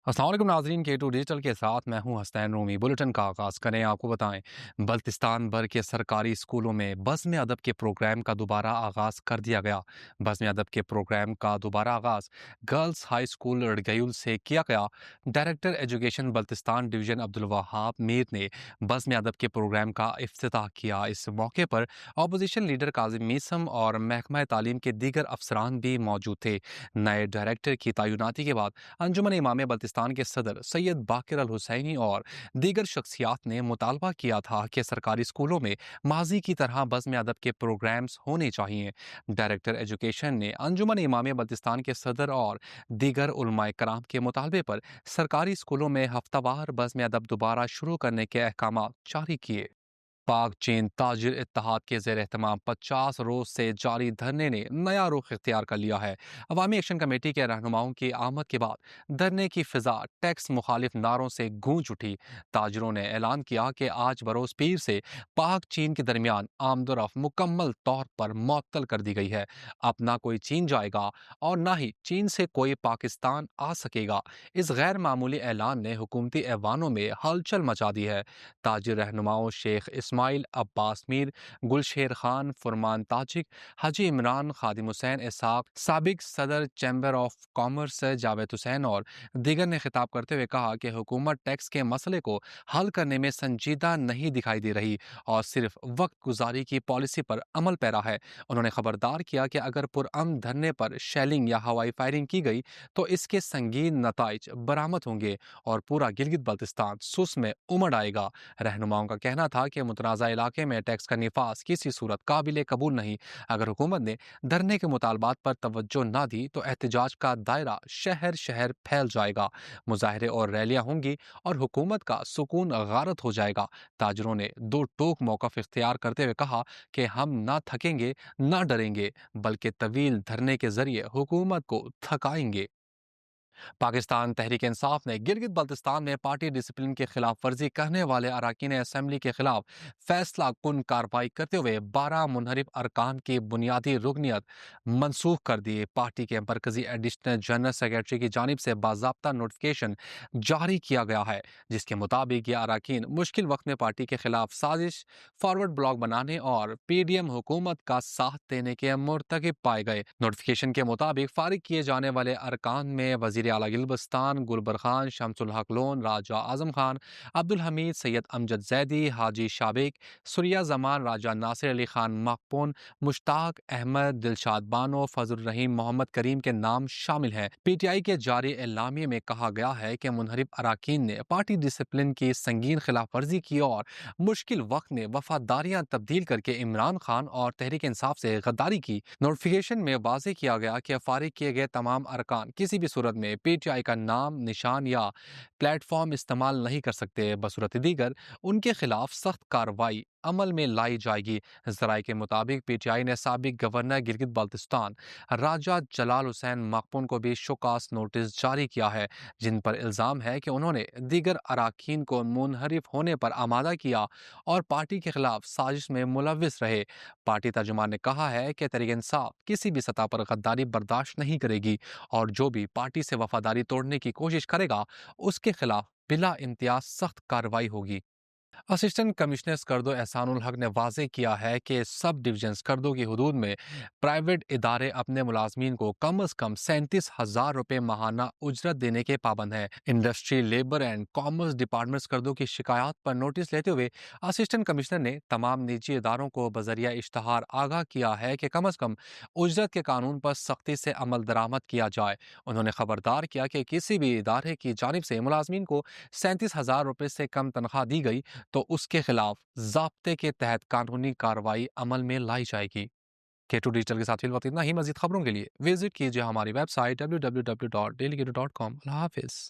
अस्सलाम वालेकुम नाज़रीन, के टू डिजिटल के साथ मैं हूं हसनैन रूमी। बुलेटिन का आगाज़ करें। आपको बताएं, बल्तिस्तान भर के सरकारी स्कूलों में बज़्म अदब के प्रोग्राम का दोबारा आगाज़ कर दिया गया। बज़्म अदब के प्रोग्राम का दोबारा आगाज़ गर्ल्स हाई स्कूल रड़गयुल से किया गया। Director education Baltistan division Abdul Wahab Mir ने बज़्म अदब के प्रोग्राम का इफ्तिताह किया। इस मौके पर अपोजिशन लीडर काजिम मीसम और महकमा तालीम के दीगर अफसरान भी मौजूद थे। नए डायरेक्टर की तैनाती के बाद अंजुमन इमाम बल्तिस्तान के सदर सैयद बाकिर अल हुसैनी और दीगर शख्सियात ने मुतालबा किया था कि सरकारी स्कूलों में माजी की तरह बज़्म अदब के प्रोग्राम्स होने चाहिए। डायरेक्टर एजुकेशन ने अंजुमन इमाम बल्तिस्तान के सदर और दीगर उलमाए कराम के मुतालबे पर सरकारी स्कूलों में हफ्तावार बज़्म अदब दोबारा शुरू करने के अहकाम जारी किए। पाक चीन ताजिर इत्तेहाद के जेर एहतमाम 50 रोज से जारी धरने ने नया रुख इख्तियार कर लिया है। अवामी एक्शन कमेटी के रहनुमाओं की आमद के बाद धरने की फिजा टैक्स मुखालिफ नारों से गूंज उठी। ताजिरों ने ऐलान किया कि आज बरोज पीर से पाक चीन के दरमियान आमदोरफ्त मुकम्मल तौर पर मुअत्तल कर दी गई है। अब ना कोई चीन जाएगा और ना ही चीन से कोई पाकिस्तान आ सकेगा। इस गैर मामूली ऐलान ने हुकूमती ऐवानों में हलचल मचा दी है। ताजिर रहनुमाओं शेख इस्माइल अब्बास मीर, गुलशेर खान, फुरमान ताजिक, हाजी इमरान, खादिम हुसैन इसहाक, साबिक सदर chamber of commerce Javed Hussain और दीगर ने खिताब करते हुए कहा कि हुकूमत टैक्स के मसले को हल करने में संजीदा नहीं दिखाई दे रही और सिर्फ वक्त गुजारी की पॉलिसी पर अमल पैरा है। उन्होंने खबरदार किया कि अगर पुरअमन धरने पर शेलिंग या हवाई फायरिंग की गई तो इसके संगीन नताइज बरामद होंगे और पूरा गिलगित बल्तिस्तान सुस में उमड़ आएगा। रहनुमाओं का कहना था कि मुतनाज़ा इलाके में टैक्स का निफाज किसी सूरत काबिल कबूल नहीं। अगर हुकूमत ने धरने के मुतालबात पर तवज्जो न दी तो एहतजाज का दायरा शहर शहर फैल जाएगा, मुजाहरे और रैलियां होंगी और हुकूमत का सुकून गारत हो जाएगा। ताजरों ने दो टोक मौक़िफ़ इख्तियार करते हुए कहा कि हम ना थकेंगे ना डरेंगे, बल्कि तवील धरने के जरिए हुकूमत को थकाएंगे। पाकिस्तान तहरीक इंसाफ ने गिलगित बल्तिस्तान में पार्टी डिसिप्लिन की खिलाफ वर्जी करने वाले अरकान असम्बली के खिलाफ फैसला कुन कार्रवाई करते हुए 12 मुनहरिफ अरकान की बुनियादी रुकनीत मनसूख कर दी। पार्टी के मरकजी एडिशनल जनरल सेक्रेटरी की जानिब से बाज़ाब्ता नोटिफिकेशन जारी किया गया है, जिसके मुताबिक ये अरकान मुश्किल वक्त में पार्टी के खिलाफ साजिश, फॉरवर्ड ब्लॉक बनाने और PDM हुकूमत का साथ देने के मुर्तकिब पाए गए। नोटिफिकेशन के मुताबिक फारिग किए जाने वाले अरकान में वजीर आला गिलबस्तान गुलबर खान, शमसुल हक लोन, राजा आजम खान, अब्दुल हमीद, सैयद अमजद जैदी, हाजी शाबिक, सुरिया जमान, राजा नासिर अली खान मकपून, मुश्ताक अहमद, दिलशाद बानो, फजल रहीम, मोहम्मद करीम के नाम शामिल हैं। PTI के जारी एलामिये में कहा गया है कि मुनहरिफ अरकान ने पार्टी डिसिप्लिन की संगीन खिलाफ वर्जी की और मुश्किल वक्त में वफादारियां तब्दील करके इमरान खान और तहरीक इंसाफ से गद्दारी की। नोटिफिकेशन में वाज़ेह किया गया कि फारिग किए गए तमाम अरकान किसी भी सूरत में PTI का नाम, निशान या प्लेटफॉर्म इस्तेमाल नहीं कर सकते। बसूरत दीगर उनके खिलाफ सख्त कार्रवाई अमल में लाई जाएगी। जराये के मुताबिक PTI ने साबिक गवर्नर गिलगित बाल्तिस्तान राजा जलाल हुसैन मकपून को भी शोकास नोटिस जारी किया है, जिन पर इल्ज़ाम है कि उन्होंने दीगर अरकान को मुनहरिफ होने पर आमादा किया और पार्टी के खिलाफ साजिश में मुलविस रहे। पार्टी तर्जुमान ने कहा है कि तहरीक इंसाफ किसी भी सतह पर गद्दारी बर्दाश्त नहीं करेगी और जो भी पार्टी से वफादारी तोड़ने की कोशिश करेगा उसके खिलाफ बिला इम्तियाज सख्त कार्रवाई होगी। असिस्टेंट कमिश्नर स्कर्दो एहसानुल हक ने वाज़ेह किया है कि सब डिवीजन स्कर्दो की हदूद में प्राइवेट इदारे अपने मुलाजमीन को कम अज़ कम 37,000 रुपये माहाना उजरत देने के पाबंद हैं। Industry, labour and commerce department Skardu की शिकायत पर नोटिस लेते हुए असिस्टेंट कमिश्नर ने तमाम निजी इदारों को बजरिया इश्तहार आगाह किया है कि कम अज़ कम उजरत के कानून पर सख्ती से अमल दरामद किया जाए। उन्होंने खबरदार किया कि किसी भी इदारे की जानिब से मुलाजमीन को 37,000 रुपये से कम तनख्वाह दी गई तो उसके खिलाफ ज़ाब्ते के तहत कानूनी कार्रवाई अमल में लाई जाएगी। K2 डिजिटल के साथ फिल वक्त इतना ही। मजीद खबरों के लिए विजिट कीजिए हमारी वेबसाइट www.dailyketo.com। अल्लाह हाफिज़।